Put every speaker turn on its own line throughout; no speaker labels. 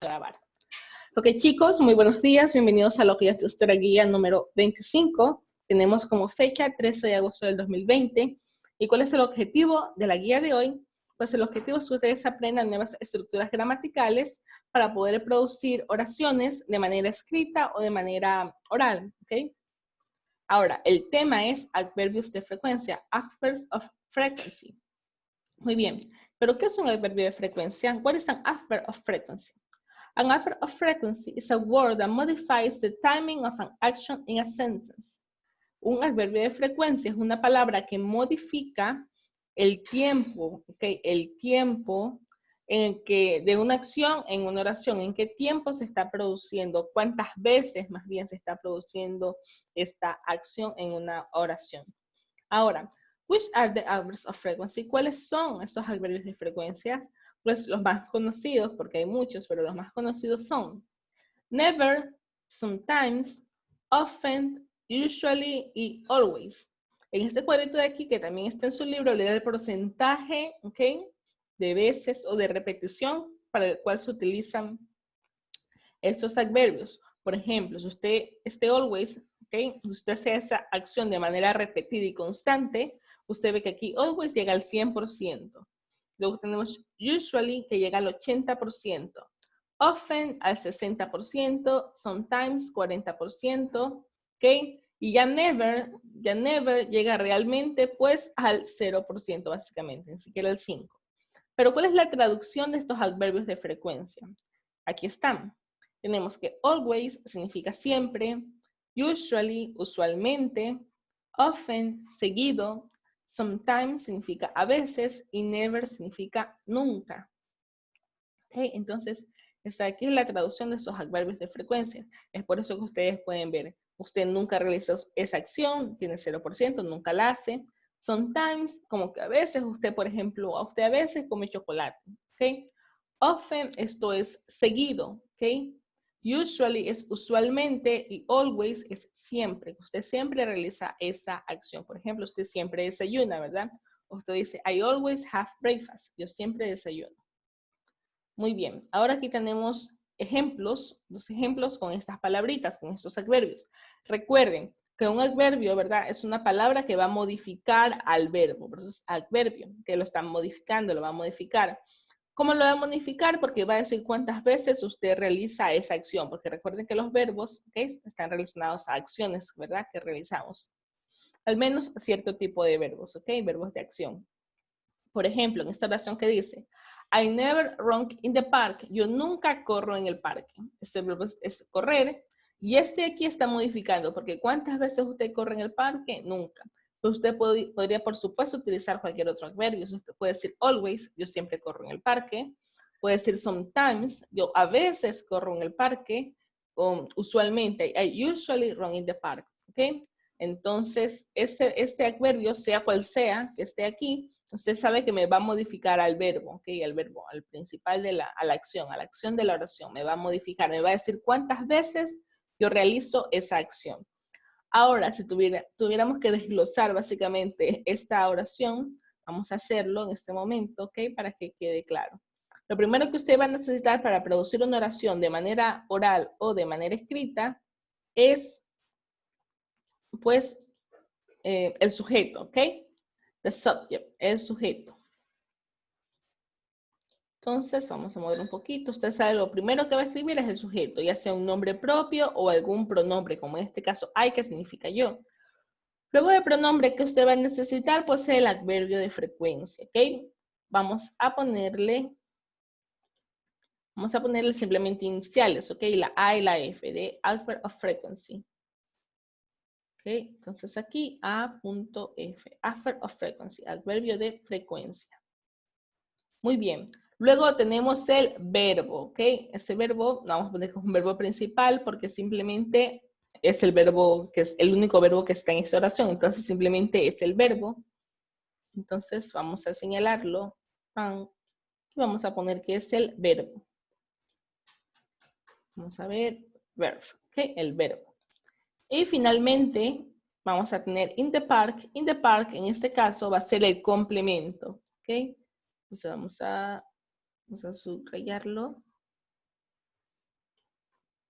grabar. Ok, chicos, muy buenos días. Bienvenidos a lo que ya es nuestra guía número 25. Tenemos como fecha 13 de agosto del 2020. ¿Y cuál es el objetivo de la guía de hoy? Pues el objetivo es que ustedes aprendan nuevas estructuras gramaticales para poder producir oraciones de manera escrita o de manera oral. ¿Ok? Ahora, el tema es adverbios de frecuencia, adverbs of frequency. Muy bien, pero ¿qué es un adverbio de frecuencia? What is an adverb of frequency? An adverb of frequency is a word that modifies the timing of an action in a sentence. Un adverbio de frecuencia es una palabra que modifica el tiempo, ¿okay? El tiempo en que, de una acción en una oración, en qué tiempo se está produciendo, cuántas veces más bien se está produciendo esta acción en una oración. Ahora, which are the adverbs of frequency? ¿Cuáles son estos adverbios de frecuencia? Pues los más conocidos, porque hay muchos, pero los más conocidos son never, sometimes, often, usually y always. En este cuadrito de aquí, que también está en su libro, le da el porcentaje, ¿ok?, de veces o de repetición para el cual se utilizan estos adverbios. Por ejemplo, si usted always, ¿ok?, usted hace esa acción de manera repetida y constante, usted ve que aquí always llega al 100%. Luego tenemos usually, que llega al 80%. Often al 60%, sometimes 40%, ¿ok? Y ya never llega realmente pues al 0% básicamente, ni siquiera al 5%. Pero ¿cuál es la traducción de estos adverbios de frecuencia? Aquí están. Tenemos que always significa siempre, usually, usualmente, often, seguido, sometimes significa a veces y never significa nunca. ¿Okay? Entonces, esta aquí es la traducción de esos adverbios de frecuencia. Es por eso que ustedes pueden ver, usted nunca realiza esa acción, tiene 0%, nunca la hace. Sometimes, como que a veces usted, por ejemplo, a usted a veces come chocolate. ¿Ok? Often, esto es seguido. ¿Ok? Usually es usualmente y always es siempre. Usted siempre realiza esa acción. Por ejemplo, usted siempre desayuna, ¿verdad? Usted dice, I always have breakfast. Yo siempre desayuno. Muy bien, ahora aquí tenemos ejemplos, los ejemplos con estas palabritas, con estos adverbios. Recuerden que un adverbio, ¿verdad?, es una palabra que va a modificar al verbo, por eso es adverbio, que lo están modificando, lo va a modificar. ¿Cómo lo va a modificar? Porque va a decir cuántas veces usted realiza esa acción, porque recuerden que los verbos, ¿okay?, están relacionados a acciones, ¿verdad?, que realizamos. Al menos cierto tipo de verbos, ¿ok? Verbos de acción. Por ejemplo, en esta oración que dice, I never run in the park. Yo nunca corro en el parque. Este verbo es correr. Y este aquí está modificando, porque ¿cuántas veces usted corre en el parque? Nunca. Pues usted podría, por supuesto, utilizar cualquier otro adverbio. Usted puede decir always, yo siempre corro en el parque. Puede decir sometimes, yo a veces corro en el parque. Usualmente, I usually run in the park. ¿Ok? Entonces, este adverbio, sea cual sea que esté aquí, usted sabe que me va a modificar al verbo, ¿ok? Al verbo, al principal de a la acción de la oración. Me va a modificar, me va a decir cuántas veces yo realizo esa acción. Ahora, si tuviéramos que desglosar básicamente esta oración, vamos a hacerlo en este momento, ¿ok? Para que quede claro. Lo primero que usted va a necesitar para producir una oración de manera oral o de manera escrita es, pues, el sujeto, ¿ok? The subject, el sujeto. Entonces, vamos a mover un poquito. Usted sabe, lo primero que va a escribir es el sujeto, ya sea un nombre propio o algún pronombre, como en este caso, I, que significa yo. Luego del pronombre que usted va a necesitar, pues el adverbio de frecuencia, ¿ok? Vamos a ponerle simplemente iniciales, ¿ok? La A y la F, de adverb of frequency. ¿Ok? Entonces aquí A.F, adverb of frequency, adverbio de frecuencia. Muy bien. Luego tenemos el verbo, ¿ok? Este verbo, vamos a poner como un verbo principal porque simplemente es el verbo, que es el único verbo que está en esta oración. Entonces simplemente es el verbo. Entonces vamos a señalarlo. Y vamos a poner que es el verbo. Vamos a ver, verb, ¿ok? El verbo. Y finalmente vamos a tener in the park. In the park, en este caso, va a ser el complemento, ¿ok? Entonces vamos a subrayarlo.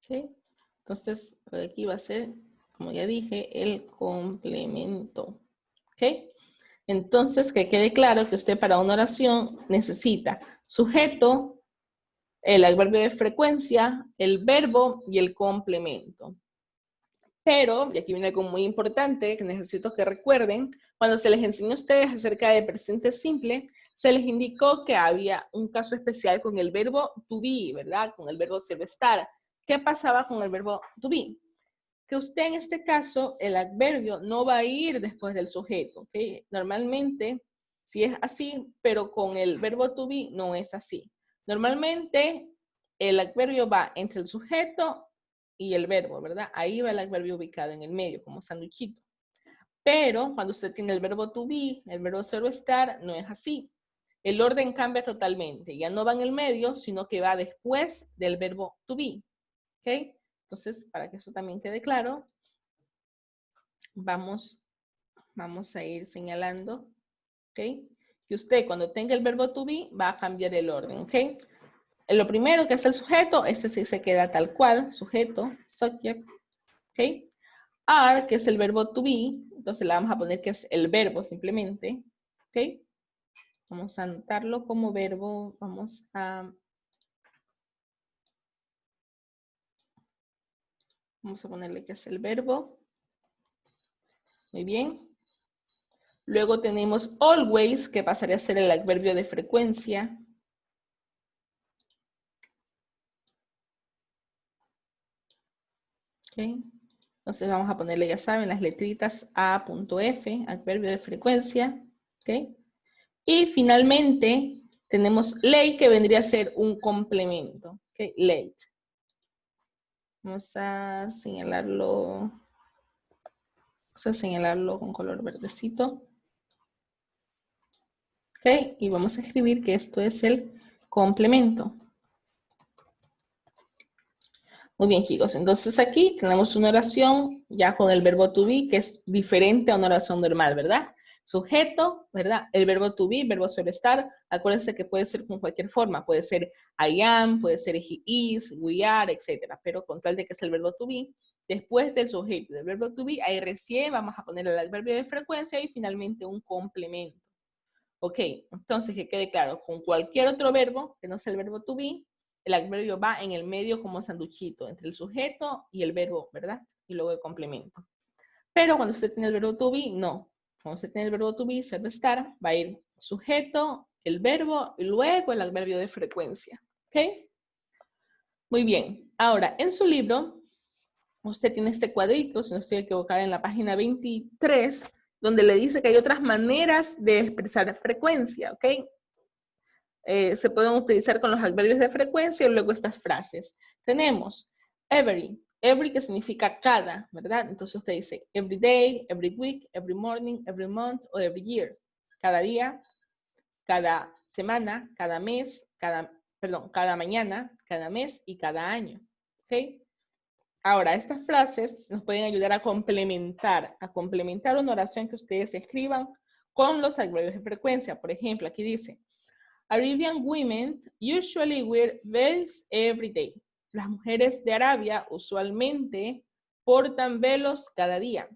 ¿Ok? Entonces, aquí va a ser, como ya dije, el complemento. ¿Ok? Entonces, que quede claro que usted para una oración necesita sujeto, el adverbio de frecuencia, el verbo y el complemento. Pero, y aquí viene algo muy importante que necesito que recuerden, cuando se les enseñó a ustedes acerca de presente simple, se les indicó que había un caso especial con el verbo to be, ¿verdad? Con el verbo ser o estar. ¿Qué pasaba con el verbo to be? Que usted en este caso, el adverbio no va a ir después del sujeto, ¿ok? Normalmente, sí es así, pero con el verbo to be no es así. Normalmente, el adverbio va entre el sujeto y el verbo, ¿verdad? Ahí va el adverbio ubicado en el medio, como sanduchito. Pero cuando usted tiene el verbo to be, el verbo ser o estar, no es así. El orden cambia totalmente. Ya no va en el medio, sino que va después del verbo to be. ¿Ok? Entonces, para que eso también quede claro, vamos a ir señalando, ¿ok? Que usted cuando tenga el verbo to be va a cambiar el orden, ¿ok? Lo primero que es el sujeto, este sí se queda tal cual, sujeto, subject, ¿ok? Are, que es el verbo to be, entonces le vamos a poner que es el verbo simplemente, ¿ok? Vamos a anotarlo como verbo, vamos a ponerle que es el verbo. Muy bien. Luego tenemos always, que pasaría a ser el adverbio de frecuencia. ¿Ok? Entonces vamos a ponerle, ya saben, las letritas A.F, adverbio de frecuencia. ¿Ok? Y finalmente tenemos late, que vendría a ser un complemento. ¿Ok? Late. Vamos a señalarlo con color verdecito. ¿Ok? Y vamos a escribir que esto es el complemento. Muy bien, chicos. Entonces aquí tenemos una oración ya con el verbo to be, que es diferente a una oración normal, ¿verdad? Sujeto, ¿verdad? El verbo to be, verbo ser estar. Acuérdense que puede ser con cualquier forma. Puede ser I am, puede ser he is, we are, etc. Pero con tal de que es el verbo to be, después del sujeto del verbo to be, ahí recién vamos a poner el adverbio de frecuencia y finalmente un complemento. Ok, entonces que quede claro, con cualquier otro verbo, que no sea el verbo to be, el adverbio va en el medio como sanduchito, entre el sujeto y el verbo, ¿verdad? Y luego el complemento. Pero cuando usted tiene el verbo to be, no. Cuando usted tiene el verbo to be, ser, estar, va a ir sujeto, el verbo y luego el adverbio de frecuencia. ¿Ok? Muy bien. Ahora, en su libro, usted tiene este cuadrito, si no estoy equivocada, en la página 23, donde le dice que hay otras maneras de expresar frecuencia, ¿ok? Se pueden utilizar con los adverbios de frecuencia y luego estas frases. Tenemos every, every que significa cada, ¿verdad? Entonces usted dice every day, every week, every morning, every month o every year. Cada día, cada semana, cada mes, cada mañana, cada mes y cada año. ¿Ok? Ahora, estas frases nos pueden ayudar a complementar una oración que ustedes escriban con los adverbios de frecuencia. Por ejemplo, aquí dice, Arabian women usually wear veils every day. Las mujeres de Arabia usualmente portan velos cada día.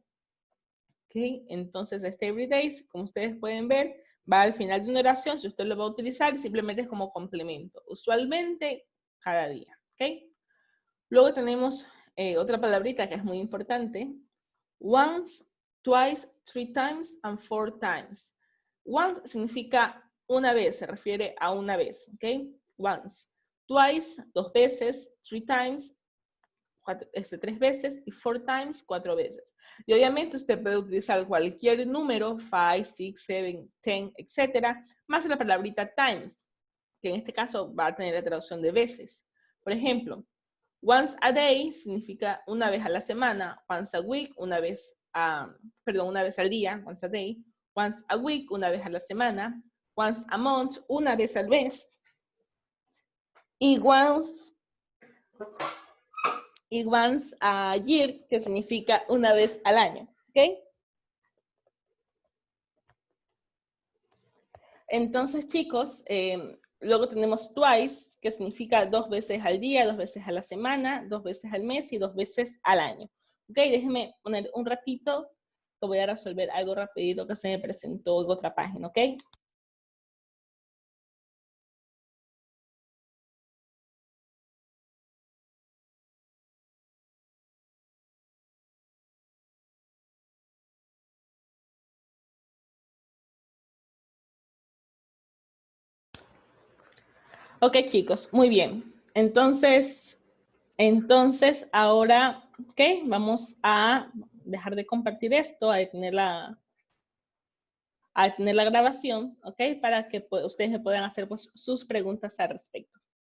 ¿Okay? Entonces, este every day, como ustedes pueden ver, va al final de una oración. Si usted lo va a utilizar, simplemente es como complemento. Usualmente, cada día. ¿Okay? Luego tenemos otra palabrita que es muy importante. Once, twice, 3 times, and 4 times. Once significa una vez, se refiere a una vez, ¿ok? Once. Twice, 2 veces. 3 times, 3 veces. Y 4 times, 4 veces. Y obviamente usted puede utilizar cualquier número, 5, 6, 7, 10, etc., más la palabrita times, que en este caso va a tener la traducción de veces. Por ejemplo, once a day significa una vez a la semana. Once a week, una vez al día, once a day. Once a week, una vez a la semana. Once a month, una vez al mes. Y once a year, que significa una vez al año. ¿Ok? Entonces, chicos, Luego tenemos twice, que significa 2 veces al día, 2 veces a la semana, 2 veces al mes y 2 veces al año. Ok, déjenme poner un ratito, que voy a resolver algo rapidito que se me presentó en otra página, ok. Ok, chicos, muy bien. Entonces ahora, ok, vamos a dejar de compartir esto, a detener la grabación, ok, para que ustedes me puedan hacer pues, sus preguntas al respecto.